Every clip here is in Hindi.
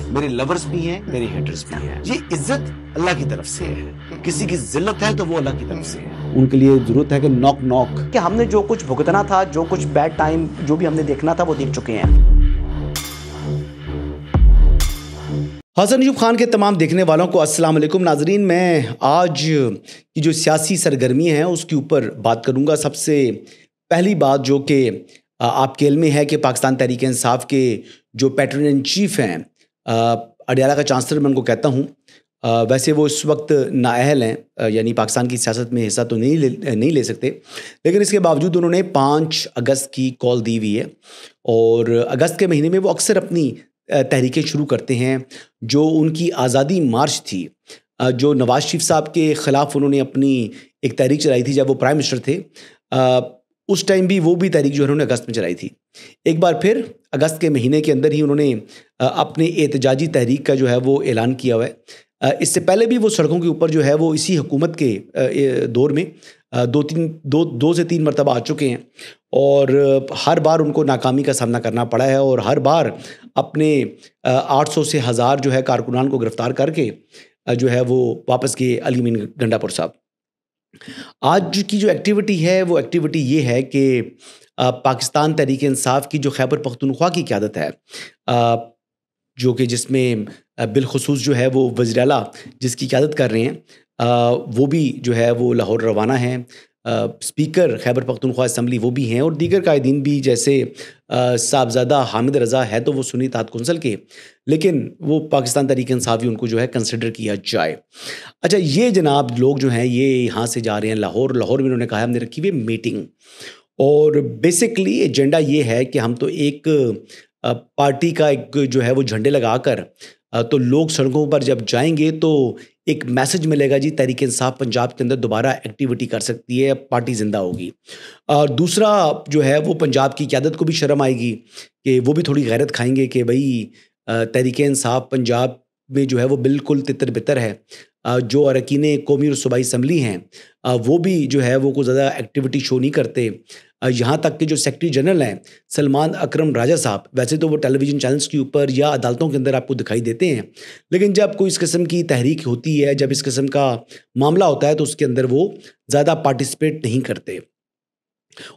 मेरे लवर्स भी हैं, मेरे हेटर्स भी हैं। ये इज्जत अल्लाह की तरफ से है, किसी की जिल्लत है तो वो अल्लाह की तरफ से है। उनके लिए जरूरत है कि नॉक नॉक, कि हमने जो कुछ भुगतना था, जो कुछ बैड टाइम जो भी हमने देखना था वो देख चुके हैं। हसन अयूब खान के तमाम देखने वालों को अस्सलाम वालेकुम नाजरीन। मैं आज की जो सियासी सरगर्मी है उसके ऊपर बात करूंगा। सबसे पहली बात जो कि आपके इल्म में है कि पाकिस्तान तहरीक इंसाफ के जो पैटर्न इन चीफ हैं, अडयाला का चांसलर मैं उनको कहता हूँ। वैसे वो इस वक्त नाअहल हैं, यानी पाकिस्तान की सियासत में हिस्सा तो नहीं ले सकते, लेकिन इसके बावजूद उन्होंने 5 अगस्त की कॉल दी हुई है। और अगस्त के महीने में वो अक्सर अपनी तहरीकें शुरू करते हैं। जो उनकी आज़ादी मार्च थी, जो नवाज शरीफ साहब के ख़िलाफ़ उन्होंने अपनी एक तहरीक चलाई थी जब वो प्राइम मिनिस्टर थे, उस टाइम भी वो भी तहरीक जो है उन्होंने अगस्त में चलाई थी। एक बार फिर अगस्त के महीने के अंदर ही उन्होंने अपने एहतजाजी तहरीक का जो है वो ऐलान किया हुआ है। इससे पहले भी वो सड़कों के ऊपर जो है वो इसी हुकूमत के दौर में दो से तीन मरतबा आ चुके हैं और हर बार उनको नाकामी का सामना करना पड़ा है और हर बार अपने 800 से 1000 जो है कारकुनान को गिरफ्तार करके जो है वो वापस किए अली मीन गंडापुर साहब। आज की जो एक्टिविटी है वो एक्टिविटी ये है कि पाकिस्तान तहरीक इंसाफ की जो खैबर पख्तूनख्वा की क़यादत है, जो कि जिसमें बिलखुसूस जो है वो वज़ीर आला जिसकी क़यादत कर रहे हैं, वो भी जो है वो लाहौर रवाना हैं। स्पीकर खैबर पख्तूनख्वा असम्बली वो भी हैं और दीगर कायदीन भी, जैसे साहबजादा हामिद रज़ा है तो वो सुन्नी इत्तेहाद कौंसिल के, लेकिन वो पाकिस्तान तहरीक इंसाफ भी उनको जो है कंसिडर किया जाए। अच्छा, ये जनाब लोग जो हैं ये यहाँ से जा रहे हैं लाहौर में उन्होंने कहा हमने रखी हुई मीटिंग और बेसिकली एजेंडा ये है कि हम तो एक पार्टी का एक जो है वो झंडे लगाकर तो लोग सड़कों पर जब जाएंगे तो एक मैसेज मिलेगा जी तहरीक इंसाफ पंजाब के अंदर दोबारा एक्टिविटी कर सकती है, पार्टी जिंदा होगी। और दूसरा जो है वो पंजाब की क़यादत को भी शर्म आएगी कि वो भी थोड़ी गैरत खाएंगे कि भाई तहरीक इंसाफ पंजाब में जो है वो बिल्कुल तितर बितर है। जो अरकान कौमी और सूबाई असम्बली हैं वो भी जो है वो कोई ज़्यादा एक्टिविटी शो नहीं करते। यहाँ तक कि जो सेक्रेटरी जनरल हैं सलमान अकरम राजा साहब, वैसे तो वो टेलीविज़न चैनल्स के ऊपर या अदालतों के अंदर आपको दिखाई देते हैं, लेकिन जब कोई इस किस्म की तहरीक होती है, जब इस किस्म का मामला होता है तो उसके अंदर वो ज़्यादा पार्टिसिपेट नहीं करते।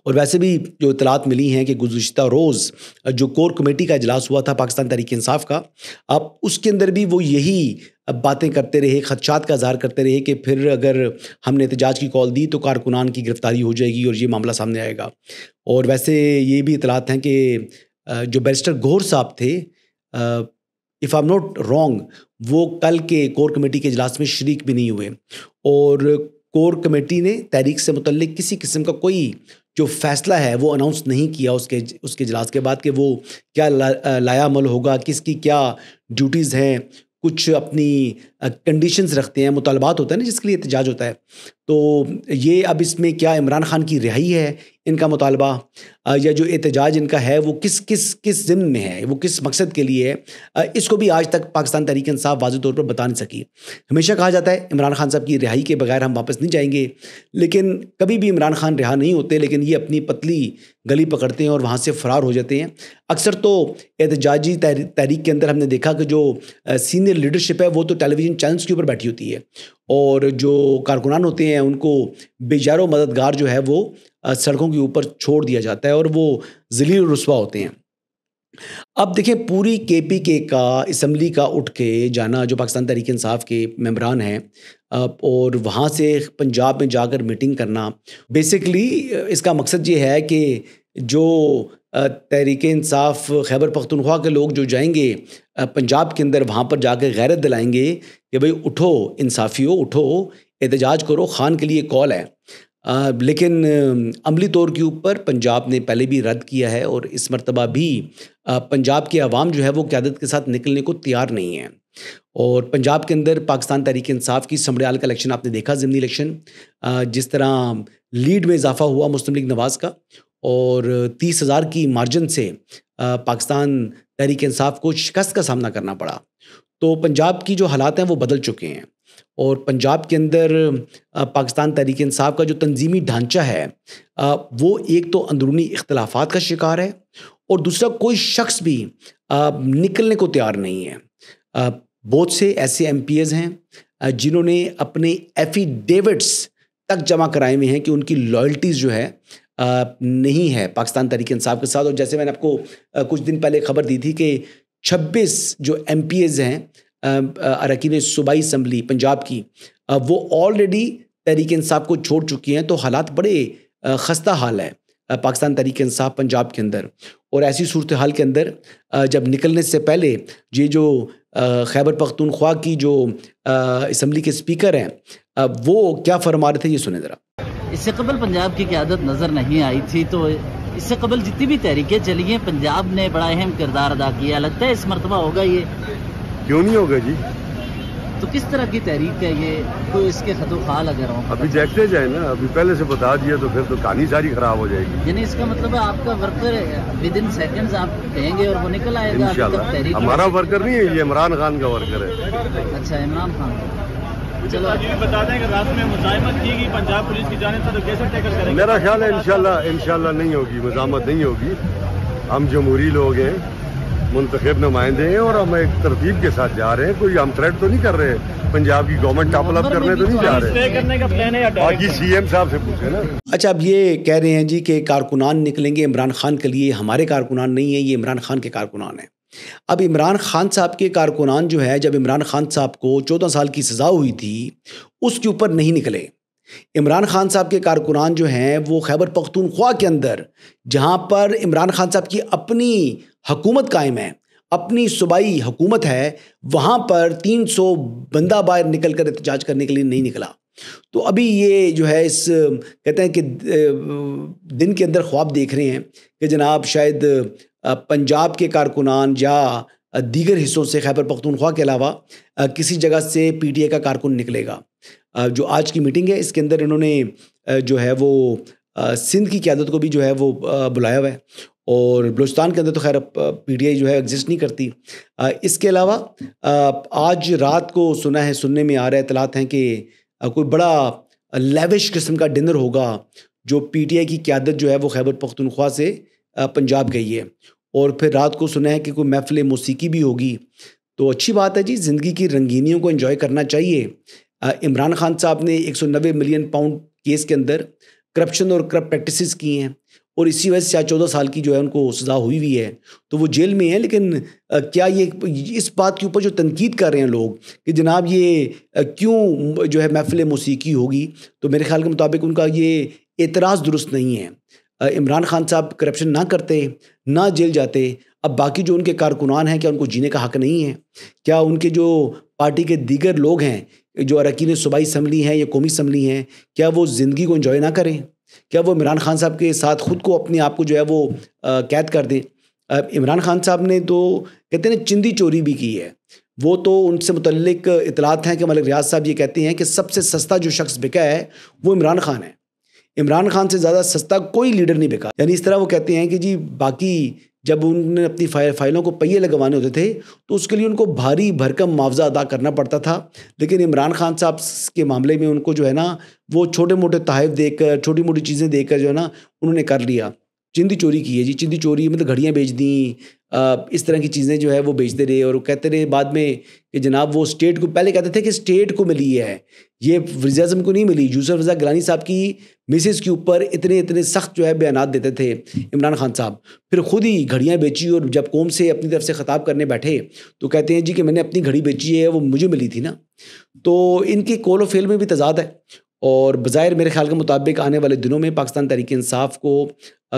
और वैसे भी जो इतलात मिली हैं कि गुज़िश्ता रोज़ जो कोर कमेटी का इजलास हुआ था पाकिस्तान तहरीक इंसाफ का, अब उसके अंदर भी वो यही बातें करते रहे, खदशात का इज़हार करते रहे कि फिर अगर हमने एहतजाज की कॉल दी तो कारकुनान की गिरफ्तारी हो जाएगी और ये मामला सामने आएगा। और वैसे ये भी इतलात हैं कि जो बैरिस्टर गौहर साहब थे, if I am not wrong, वो कल के कोर कमेटी के इजलास में शरीक भी नहीं हुए और कोर कमेटी ने तहरीक से मुतल्लिक किसी किस्म का कोई जो फ़ैसला है वो अनाउंस नहीं किया उसके इजलास के बाद कि वो क्या लाया अमल होगा, किसकी क्या ड्यूटीज़ हैं। कुछ अपनी कंडीशंस रखते हैं, मुतालबात होता है ना जिसके लिए एहतजाज होता है। तो ये अब इसमें क्या इमरान खान की रिहाई है इनका मुतालबा, या जो एहतजाज इनका है वो किस ज़िम्न में है, वो किस मकसद के लिए है, इसको भी आज तक पाकिस्तान तहरीक इंसाफ वाज़ेह तौर पर बता नहीं सकी। हमेशा कहा जाता है इमरान खान साहब की रिहाई के बगैर हम वापस नहीं जाएंगे, लेकिन कभी भी इमरान खान रिहा नहीं होते, लेकिन ये अपनी पतली गली पकड़ते हैं और वहाँ से फ़रार हो जाते हैं। अक्सर तो एहतजाजी तहरीक के अंदर हमने देखा कि जो सीनियर लीडरशिप है वो तो टेलीविज़न चैनल्स के ऊपर बैठी होती है और जो कारकुनान होते हैं उनको बेजारो मददगार जो है वो सड़कों के ऊपर छोड़ दिया जाता है और वो ज़लील रुस्वा होते हैं। अब देखें, पूरी KPK का असम्बली का उठ के जाना, जो पाकिस्तान तहरीक इंसाफ के मेंबरान हैं, और वहाँ से पंजाब में जाकर मीटिंग करना, बेसिकली इसका मकसद ये है कि जो तहरीक इंसाफ खैबर पख्तूनख्वा के लोग जो जाएंगे पंजाब के अंदर, वहाँ पर जाकर गैरत दिलाएंगे कि भाई उठो इंसाफियों, उठो एहतजाज करो, खान के लिए कॉल है। लेकिन अमली तौर के ऊपर पंजाब ने पहले भी रद्द किया है और इस मरतबा भी पंजाब की आवाम जो है वो क़यादत के साथ निकलने को तैयार नहीं है। और पंजाब के अंदर पाकिस्तान तहरीक इंसाफ की समड़ियाल का इलेक्शन आपने देखा, ज़िमनी इलेक्शन, जिस तरह लीड में इजाफा हुआ मुस्लिम लीग नवाज़ का और 30,000 की मार्जिन से पाकिस्तान तहरीक इंसाफ को शिकस्त का सामना करना पड़ा। तो पंजाब की जो हालात हैं वो बदल चुके हैं और पंजाब के अंदर पाकिस्तान तहरीक इंसाफ का जो तंजीमी ढांचा है वो एक तो अंदरूनी इख्तलाफात का शिकार है और दूसरा कोई शख्स भी निकलने को तैयार नहीं है। बहुत से ऐसे MPs हैं जिन्होंने अपने एफिडेविट्स तक जमा कराए हुए हैं कि उनकी लॉयल्टीज़ जो है नहीं है पाकिस्तान तहरीक इंसाफ के साथ। और जैसे मैंने आपको कुछ दिन पहले खबर दी थी कि 26 जो MPs हैं अरकान सूबाई असम्बली पंजाब की, वो ऑलरेडी तहरीक इंसाफ को छोड़ चुकी हैं। तो हालात बड़े खस्ता हाल है पाकिस्तान तहरीक इंसाफ पंजाब के अंदर। और ऐसी सूरत हाल के अंदर जब निकलने से पहले ये जो खैबर पख्तूनख्वा की जो असम्बली के स्पीकर हैं वो क्या फरमा रहे थे, ये सुने ज़रा। इससे कबल पंजाब की क़यादत नज़र नहीं आई थी, तो इससे कबल जितनी भी तहरीकें चली हैं पंजाब ने बड़ा अहम किरदार अदा किया। लगता है इस मरतबा होगा ये? क्यों नहीं होगा जी? तो किस तरह की तहरीक है ये, कोई इसके खतोखाल अगर हो? अभी देखते जाए ना, अभी पहले से बता दिया तो फिर तो कहानी सारी खराब हो जाएगी। यानी इसका मतलब है आपका वर्कर विद इन सेकेंड्स आप कहेंगे और वो निकल आएगा? इंशाल्लाह। हमारा वर्कर नहीं है ये, इमरान खान का वर्कर है। अच्छा, इमरान खान। चलो ये बता दें कि रात में मुजाहिमत की गई पंजाब पुलिस की जानिब से, तो कैसे टैकल करेंगे? मेरा ख्याल है इंशाल्लाह नहीं होगी, मुजामत नहीं होगी। हम जमहूरी लोग हैं, मुंतखब नुमाइंदे हैं और हम एक तरतीब के साथ जा रहे हैं। कोई हम थ्रेट तो नहीं कर रहे, पंजाब की गवर्नमेंट टॉपल अप करने तो नहीं जा रहे। करने का प्लान है या बाकी CM साहब से पूछे ना। अच्छा, अब ये कह रहे हैं जी कि कारकुनान निकलेंगे इमरान खान के लिए। हमारे कारकुनान नहीं है, ये इमरान खान के कारकुनान हैं। अब इमरान खान साहब के कारकुनान जो है, जब इमरान खान साहब को 14 साल की सज़ा हुई थी उसके ऊपर नहीं निकले। इमरान खान साहब के कारकुनान जो हैं वो खैबर पख्तूनख्वा के अंदर, जहाँ पर इमरान खान साहब की अपनी हुकूमत कायम है, अपनी सूबाई हुकूमत है, वहाँ पर 300 बंदा बाहर निकल कर एहतजाज करने के लिए नहीं निकला। तो अभी ये जो है इस कहते हैं कि दिन के अंदर ख्वाब देख रहे हैं कि जनाब शायद पंजाब के कारकुनान या दीगर हिस्सों से खैबर पख्तूनख्वा के अलावा किसी जगह से PTI का कारकुन निकलेगा। जो आज की मीटिंग है इसके अंदर इन्होंने जो है वो सिंध की क़यादत को भी जो है वो बुलाया हुआ है, और बलूचिस्तान के अंदर तो खैर PTI जो है एग्जिस्ट नहीं करती। इसके अलावा आज रात को सुनने में आ रहा है, इतलात हैं कि कोई बड़ा लेविश किस्म का डिनर होगा जो PTI की क़यादत जो है वो खैबर पख्तूनख्वा से पंजाब गई है। और फिर रात को सुना है कि कोई महफिल मौसीकी भी होगी। तो अच्छी बात है जी, ज़िंदगी की रंगीनियों को एंजॉय करना चाहिए। इमरान खान साहब ने 190 मिलियन पाउंड केस के अंदर करप्शन और करप्ट प्रैक्टिसेस की हैं, और इसी वजह से 14 साल की जो है उनको सज़ा हुई हुई है, तो वो जेल में है। लेकिन क्या ये इस बात के ऊपर जो तनकीद कर रहे हैं लोग कि जनाब ये क्यों जो है महफिल मौसीकी होगी, तो मेरे ख्याल के मुताबिक उनका ये एतराज़ दुरुस्त नहीं है। इमरान खान साहब करप्शन ना करते, ना जेल जाते, अब बाकी जो उनके कारकुनान हैं क्या उनको जीने का हक़ नहीं है? क्या उनके जो पार्टी के दीगर लोग हैं जो अरकान सूबाई असम्बली हैं या कौमी असम्बली हैं, क्या वो ज़िंदगी को एंजॉय ना करें? क्या वो इमरान खान साहब के साथ ख़ुद को अपने आप को जो है वो कैद कर दें? इमरान खान साहब ने तो कहते हैं ना चिंदी चोरी भी की है। वो तो उनसे मुतल्लिक इतलात हैं कि मलिक रियाज साहब ये कहते हैं कि सबसे सस्ता जो शख्स बिका है वो इमरान खान है। इमरान खान से ज़्यादा सस्ता कोई लीडर नहीं बिका। यानी इस तरह वो कहते हैं कि जी बाकी जब उन्होंने अपनी फाइलों को पहिए लगवाने होते थे तो उसके लिए उनको भारी भरकम मुआवजा अदा करना पड़ता था, लेकिन इमरान खान साहब के मामले में उनको जो है ना वो छोटे मोटे तोहफ़े देकर, छोटी मोटी चीज़ें देकर जो है ना उन्होंने कर लिया। चिंदी चोरी की है जी, चिंदी चोरी मतलब घड़ियाँ बेच दी, इस तरह की चीज़ें जो है वो बेचते रहे, और कहते रहे बाद में कि जनाब वो स्टेट को, पहले कहते थे कि स्टेट को मिली है, ये वज़ीर आज़म को नहीं मिली। यूसुफ रज़ा गिलानी साहब की मिसेस के ऊपर इतने सख्त जो है बयानात देते थे इमरान खान साहब, फिर खुद ही घड़ियाँ बेची, और जब कौम से अपनी तरफ से ख़िताब करने बैठे तो कहते हैं जी कि मैंने अपनी घड़ी बेची है, वो मुझे मिली थी ना। तो इनकी कौल व फ़ेल में भी तज़ाद है, और बज़ाहिर मेरे ख्याल के मुताबिक आने वाले दिनों में पाकिस्तान तहरीक इंसाफ को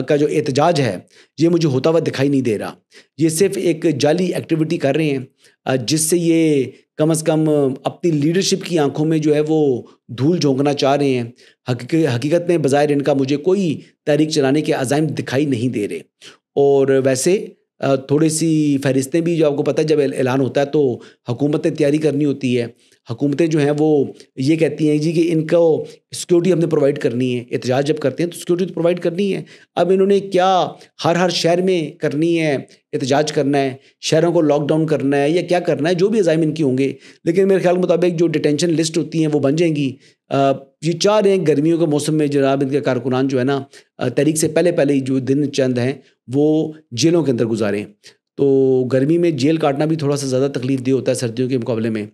का जो एहतजाज है ये मुझे होता हुआ दिखाई नहीं दे रहा। ये सिर्फ एक जाली एक्टिविटी कर रहे हैं जिससे ये कम से कम अपनी लीडरशिप की आंखों में जो है वो धूल झोंकना चाह रहे हैं। हकीकत में बज़ाहिर इनका मुझे कोई तहरीक चलाने के अज़ाइम दिखाई नहीं दे रहे। और वैसे थोड़ी सी फहरिस्तें भी जो आपको पता है जब ऐलान होता है तो हुकूमतें तैयारी करनी होती है। हुकूमतें जो हैं वो ये कहती हैं जी कि इनको सिक्योरिटी हमने प्रोवाइड करनी है, एहतजाज जब करते हैं तो सिक्योरिटी तो प्रोवाइड करनी है। अब इन्होंने क्या हर शहर में करनी है, एहतजाज करना है, शहरों को लॉकडाउन करना है या क्या करना है, जो भी अज़ाइम इनकी होंगे, लेकिन मेरे ख्याल के मुताबिक जो डिटेंशन लिस्ट होती हैं वो बन जाएंगी। ये चाह रहे हैं गर्मियों के मौसम में जनाब इनके कारकुनान जो है ना तहरीक से पहले ही जो दिन चंद हैं वो जेलों के अंदर गुजारें। तो गर्मी में जेल काटना भी थोड़ा सा ज़्यादा तकलीफ दे होता है सर्दियों के मुकाबले में।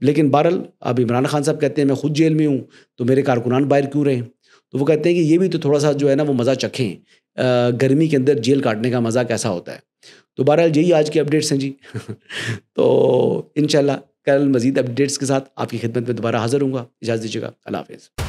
लेकिन बहरहाल अब इमरान खान साहब कहते हैं मैं खुद जेल में हूँ तो मेरे कारकुनान बाहर क्यों रहें, तो वो कहते हैं कि ये भी तो थोड़ा सा जो है ना वो मज़ा चखें, गर्मी के अंदर जेल काटने का मज़ा कैसा होता है। तो बहरहाल यही आज के अपडेट्स हैं जी। तो इंशाल्लाह कल मज़ीद अपडेट्स के साथ आपकी खिदमत में दोबारा हाज़िर होऊंगा। इजाज़त दीजिएगा, अल्लाह हाफ़िज़।